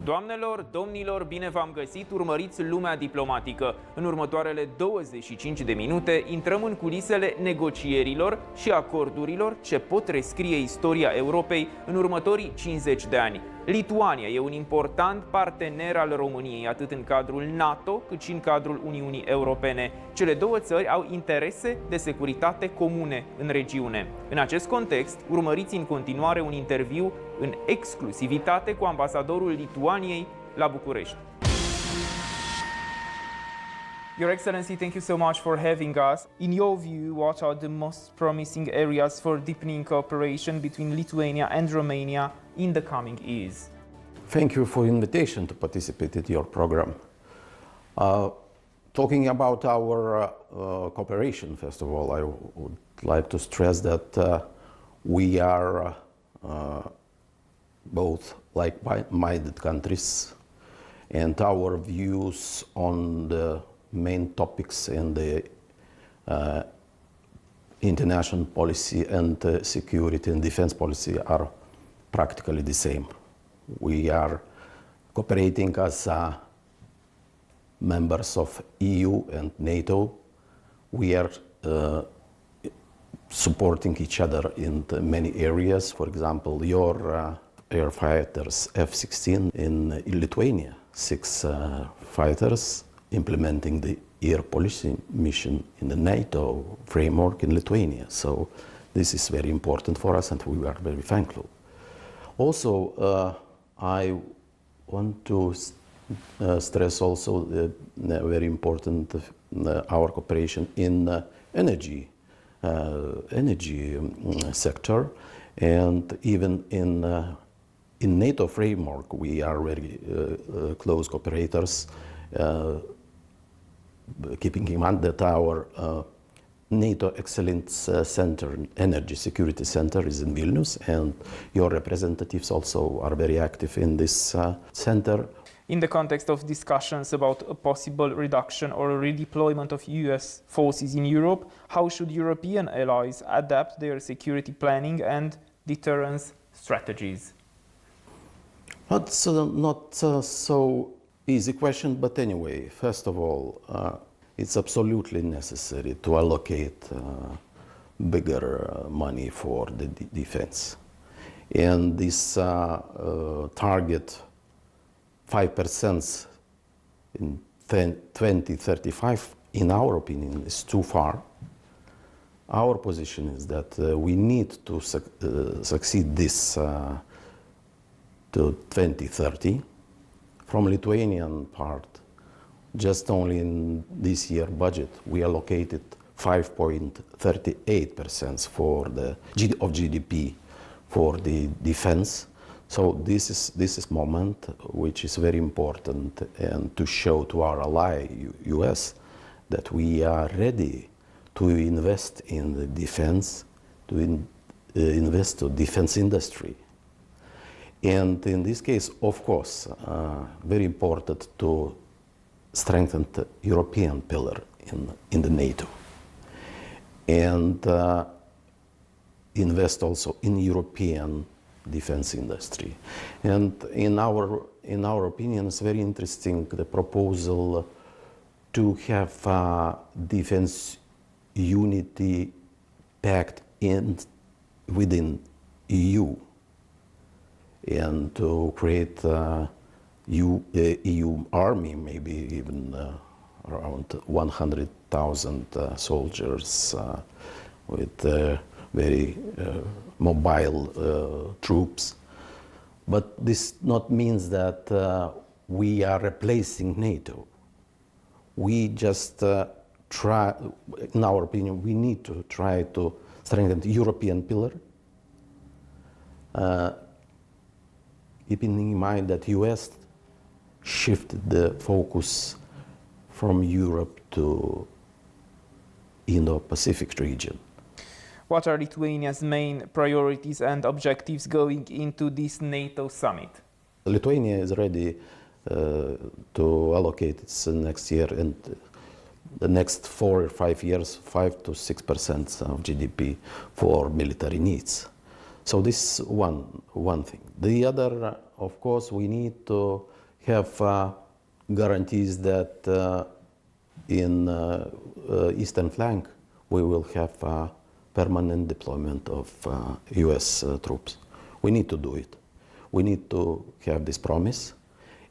Doamnelor, domnilor, bine v-am găsit, urmăriți Lumea diplomatică. În următoarele 25 de minute intrăm în culisele negocierilor și acordurilor ce pot rescrie istoria Europei în următorii 50 de ani. Lituania e un important partener al României, atât în cadrul NATO, cât și în cadrul Uniunii Europene. Cele două țări au interese de securitate comune în regiune. În acest context, urmăriți în continuare un interviu în exclusivitate cu ambasadorul Lituaniei la București. Your Excellency, thank you so much for having us. In your view, what are the most promising areas for deepening cooperation between Lithuania and Romania in the coming years? Thank you for the invitation to participate in your program. Talking about our cooperation, first of all, I would like to stress that we are both like-minded countries, and our views on the main topics in the international policy and security and defense policy are practically the same. We are cooperating as members of EU and NATO. We are supporting each other in many areas. For example, your air fighters F-16 in Lithuania, 6 fighters implementing the air policy mission in the NATO framework in Lithuania. So this is very important for us and we are very thankful. Also, I want to stress also the very important our cooperation in energy sector, and even in NATO framework we are very close cooperators, keeping in mind that our NATO Excellence Center, Energy Security Center, is in Vilnius, and your representatives also are very active in this center. In the context of discussions about a possible reduction or a redeployment of US forces in Europe, how should European allies adapt their security planning and deterrence strategies? That's not so easy question, but anyway, first of all, it's absolutely necessary to allocate bigger money for the defense. And this target 5% in 2035, in our opinion, is too far. Our position is that we need to succeed this to 2030. From Lithuanian part, just only in this year budget, we allocated 5.38% for the of GDP for the defense. So this is moment which is very important, and to show to our ally US that we are ready to invest in the defense, to invest to defense industry. And in this case, of course, very important to strengthen the European pillar in the NATO, and invest also in European defense industry. And in our opinion, it's very interesting the proposal to have defense unity pact within EU, and to create EU army, maybe even around 100,000 soldiers with very mobile troops. But this not means that we are replacing NATO. We just try, in our opinion, we need to try to strengthen the European pillar, keeping in mind that US shifted the focus from Europe to Indo-Pacific region. What are Lithuania's main priorities and objectives going into this NATO summit? Lithuania is ready to allocate its next year and the next 4 or 5 years, 5 to 6% of GDP for military needs. So this is one thing. The other, of course, we need to have guarantees that in eastern flank we will have permanent deployment of US troops. We need to do it. We need to have this promise.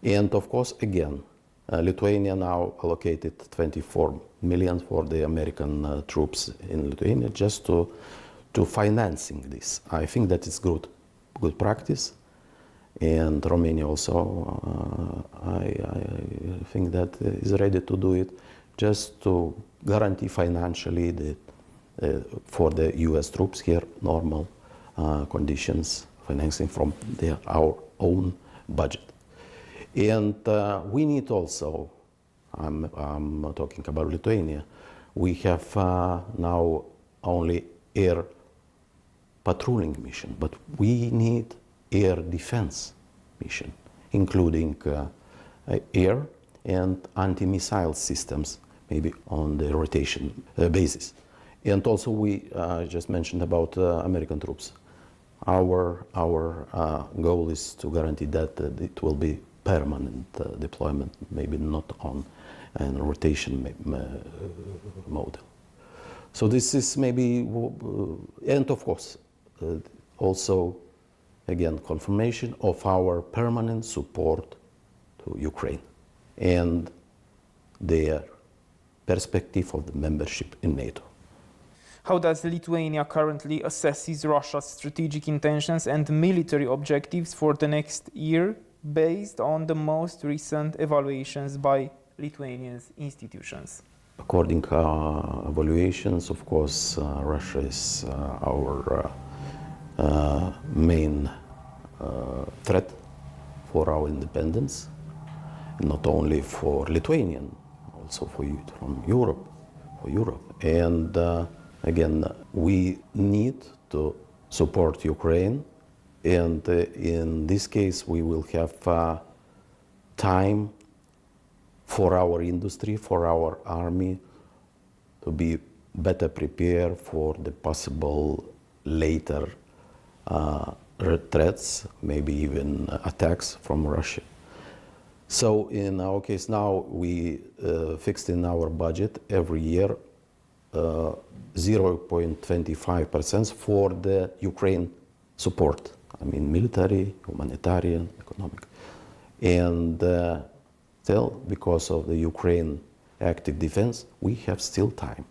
And of course, again, Lithuania now allocated 24 million for the American troops in Lithuania just to financing this. I think that is good practice. And Romania also, I think that is ready to do it just to guarantee financially for the US troops here normal conditions, financing from our own budget. And we need also, I'm talking about Lithuania, we have now only air patrolling mission, but we need air defense mission, including air and anti-missile systems, maybe on the rotation basis. And also we just mentioned about American troops. Our goal is to guarantee that it will be permanent deployment, maybe not on a rotation model. So this is maybe, and of course, also, again, confirmation of our permanent support to Ukraine and their perspective of the membership in NATO. How does Lithuania currently assesses Russia's strategic intentions and military objectives for the next year based on the most recent evaluations by Lithuania's institutions? According to evaluations, of course, Russia is our main threat for our independence, not only for Lithuanian, also from Europe, for Europe. And again, we need to support Ukraine, and in this case, we will have time for our industry, for our army, to be better prepared for the possible later threats, maybe even attacks from Russia. So in our case now, we fixed in our budget every year 0.25% for the Ukraine support. I mean, military, humanitarian, economic. And still, because of the Ukraine active defense, we have still time.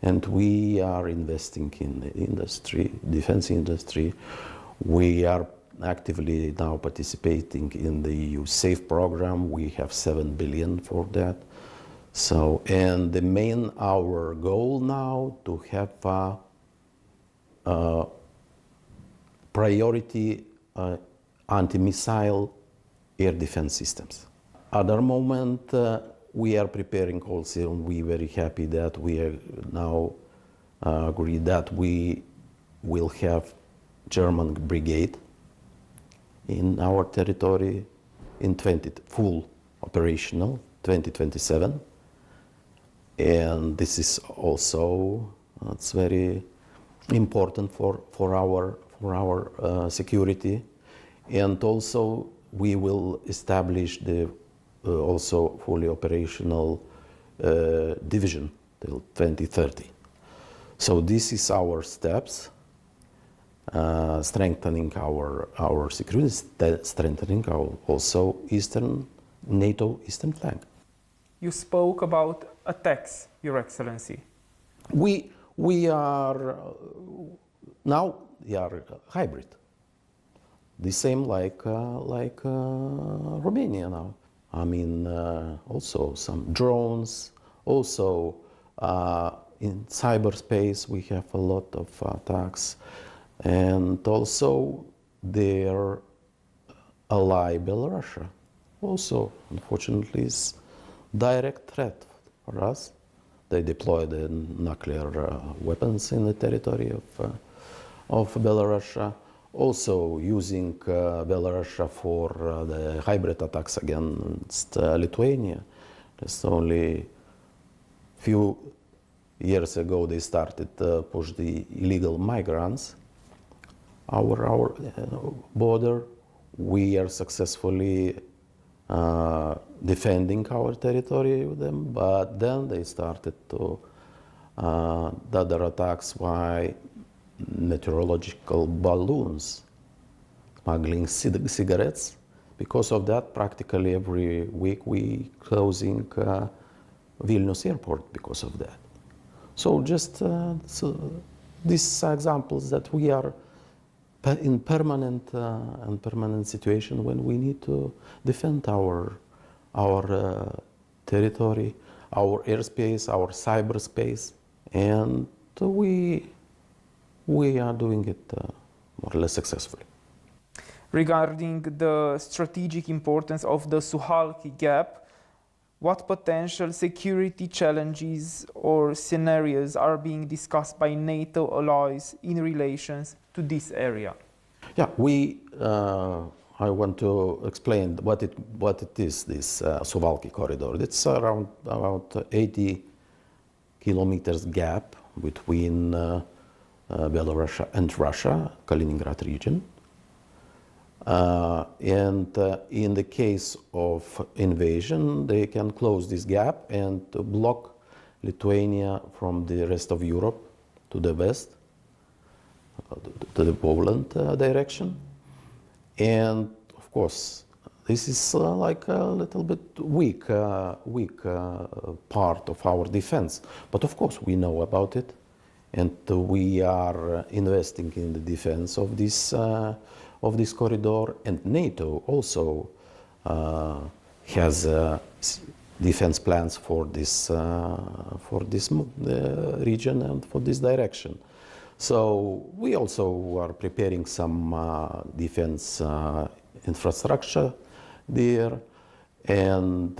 And we are investing in the industry, defense industry. We are actively now participating in the EU SAFE program. We have 7 billion for that. So, and the main, our goal now to have priority anti-missile air defense systems. At the moment, we are preparing also, and we are very happy that we are now agreed that we will have German brigade in our territory in full operational 2027. And this is also, it's very important for our security. And also we will establish the also fully operational division till 2030. So this is our steps, strengthening our security, strengthening our also NATO eastern flank. You spoke about attacks, Your Excellency. We are now we are hybrid. The same like Romania now. I mean, also some drones. Also, in cyberspace we have a lot of attacks, and also their ally Belarus also, unfortunately, is direct threat for us. They deploy the nuclear weapons in the territory of Belarus. Also using Belarus for the hybrid attacks against Lithuania. Just only few years ago they started push the illegal migrants. Our border, we are successfully defending our territory with them, but then they started to the other attacks by meteorological balloons, smuggling cigarettes. Because of that, practically every week we closing Vilnius airport because of that. So just these examples that we are in permanent situation when we need to defend our territory, our airspace, our cyberspace, and we are doing it more or less successfully. Regarding the strategic importance of the Suwałki Gap, what potential security challenges or scenarios are being discussed by NATO allies in relations to this area? Yeah, I want to explain what it is, this Suwałki corridor. It's around about 80 kilometers gap between Belarus and Russia, Kaliningrad region. And in the case of invasion, they can close this gap and block Lithuania from the rest of Europe to the west, to the Poland direction. And of course, this is like a little bit weak part of our defense. But of course, we know about it, and we are investing in the defense of this corridor. And NATO also has defense plans for this region and for this direction. So we also are preparing some defense infrastructure there, and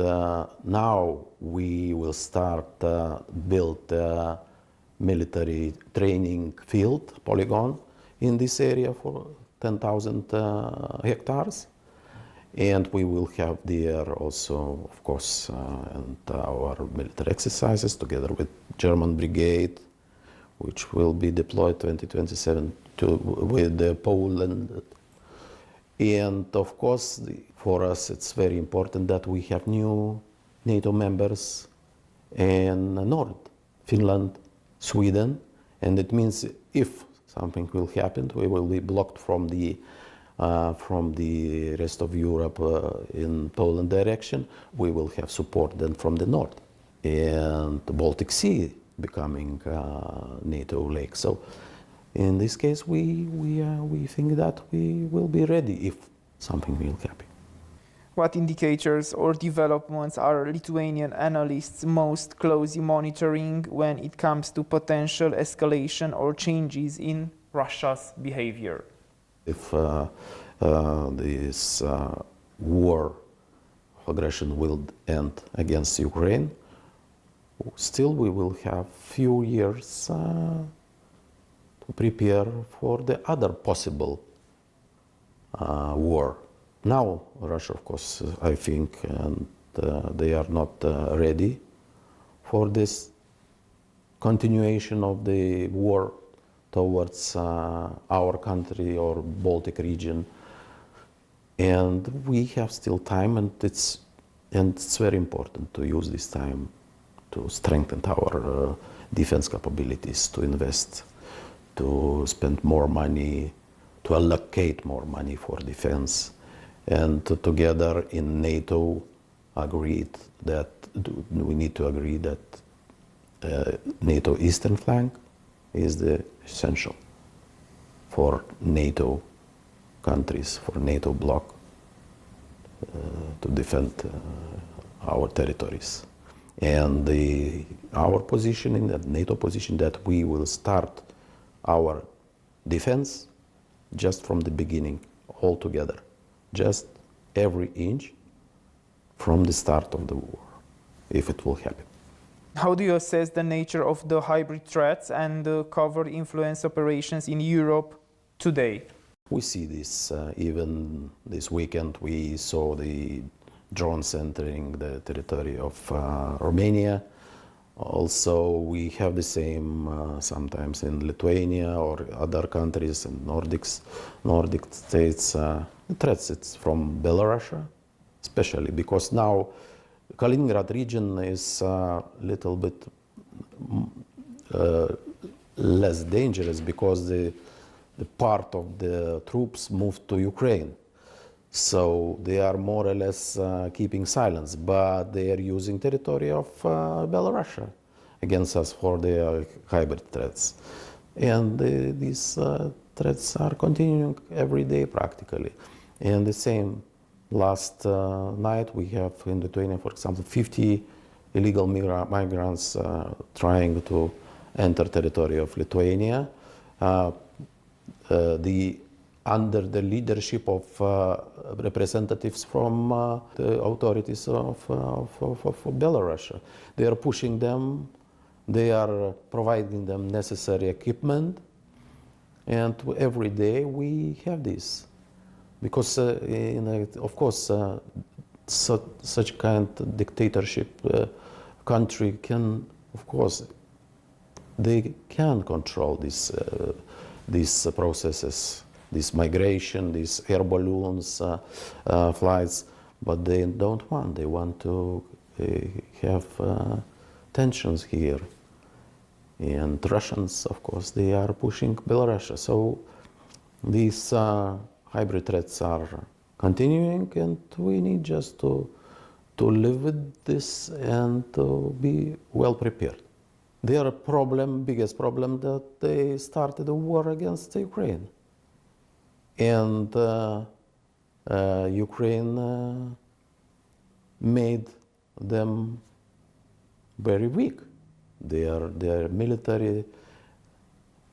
now we will start build a military training field polygon in this area for 10,000 hectares, and we will have there also, of course, and our military exercises together with German brigade, which will be deployed 2027 with Poland. And of course, for us, it's very important that we have new NATO members in North, Finland, Sweden, and it means if something will happen, we will be blocked from the rest of Europe in Poland direction. We will have support then from the north, and the Baltic Sea becoming NATO lake. So in this case, we think that we will be ready if something will happen. What indicators or developments are Lithuanian analysts most closely monitoring when it comes to potential escalation or changes in Russia's behavior? If this war of aggression will end against Ukraine, still we will have few years to prepare for the other possible war. Now, Russia, of course, I think, and they are not ready for this continuation of the war towards our country or Baltic region. And we have still time, and it's very important to use this time to strengthen our defense capabilities, to invest, to spend more money, to allocate more money for defense. And together in NATO agreed that we need to agree that NATO eastern flank is the essential for NATO countries, for NATO bloc to defend our territories. And our position in that NATO position that we will start our defense just from the beginning, all together. Just every inch from the start of the war, if it will happen. How do you assess the nature of the hybrid threats and the covert influence operations in Europe today? We see this even this weekend. We saw the drones entering the territory of Romania. Also, we have the same sometimes in Lithuania or other countries in Nordic states. The threats, it's from Belarus, especially because now Kaliningrad region is a little bit less dangerous because the part of the troops moved to Ukraine. So they are more or less keeping silence, but they are using territory of Belarus against us for their hybrid threats. And these threats are continuing every day practically. And the same, last night we have in Lithuania, for example, 50 illegal migrants trying to enter territory of Lithuania. Under the leadership of representatives from the authorities of Belarus. They are pushing them, they are providing them necessary equipment, and every day we have this. Because, of course, such kind of dictatorship country can, of course, they can control these processes. This migration, these air balloons, flights, but they don't want. They want to have tensions here. And Russians, of course, they are pushing Belarus. So these hybrid threats are continuing, and we need just to live with this and to be well prepared. Their biggest problem, that they started a war against Ukraine. And Ukraine made them very weak. Their military,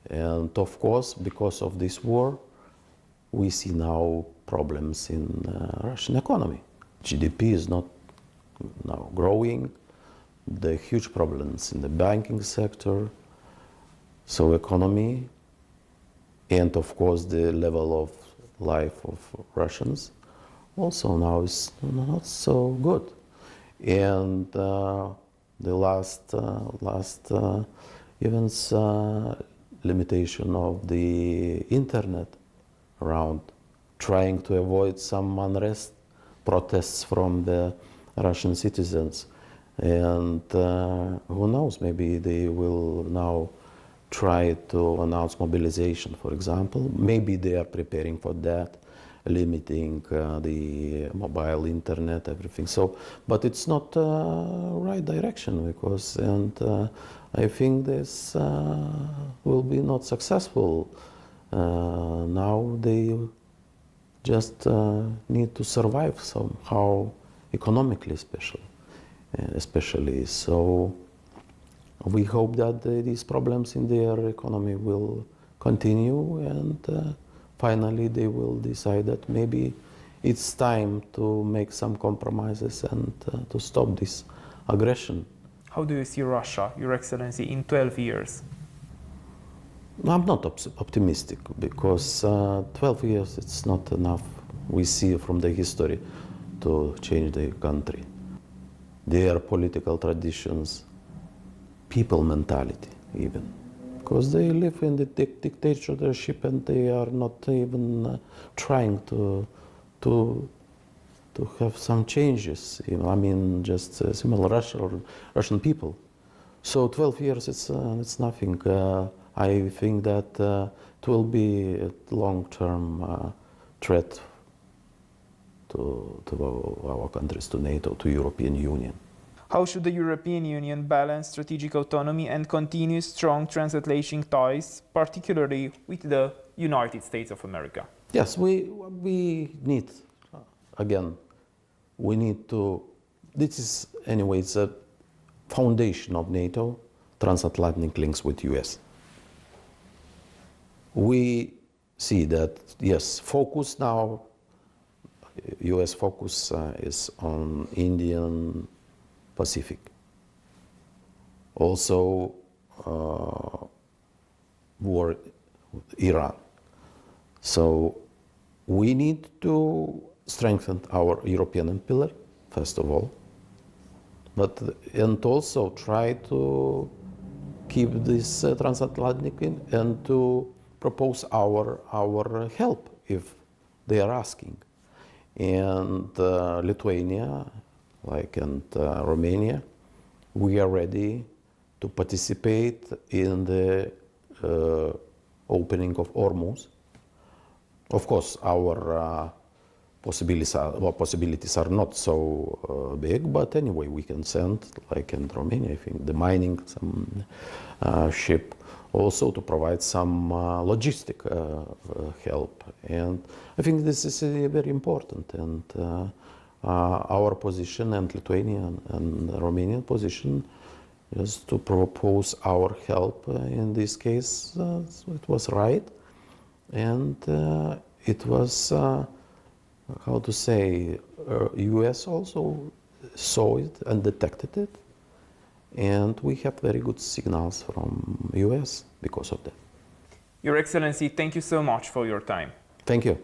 and of course, because of this war, we see now problems in Russian economy. GDP is not now growing. There are huge problems in the banking sector, so economy. And of course, the level of life of Russians also now is not so good. And the last events, limitation of the internet around, trying to avoid some unrest, protests from the Russian citizens. And who knows, maybe they will now try to announce mobilization, for example. Maybe they are preparing for that, limiting the mobile internet, everything. So, but it's not right direction, because, and I think this will be not successful. Now they just need to survive somehow, economically especially. So we hope that these problems in their economy will continue, and finally they will decide that maybe it's time to make some compromises and to stop this aggression. How do you see Russia, Your Excellency, in 12 years? I'm not optimistic, because 12 years it's not enough. We see from the history to change the country. Their political traditions, people mentality even, because they live in the dictatorship and they are not even trying to have some changes. You know, I mean, just similar Russian people. So 12 years, it's nothing. I think that it will be a long-term threat to our countries, to NATO, to European Union. How should the European Union balance strategic autonomy and continue strong transatlantic ties, particularly with the United States of America? Yes, we need, again, we need to, this is anyways a foundation of NATO, transatlantic links with US. We see that, yes, focus now, US focus is on Indian Pacific. Also, war with Iran. So we need to strengthen our European pillar, first of all, and also try to keep this transatlantic and to propose our help if they are asking. and Lithuania, and Romania, we are ready to participate in the opening of Hormuz. Of course, our possibilities are not so big, but anyway, we can send, in Romania, I think, the mining some ship, also to provide some logistic help. And I think this is very important. And our position, and Lithuanian and Romanian position, is to propose our help in this case. It was right. And it was, how to say, US also saw it and detected it. And we have very good signals from US because of that. Your Excellency, thank you so much for your time. Thank you.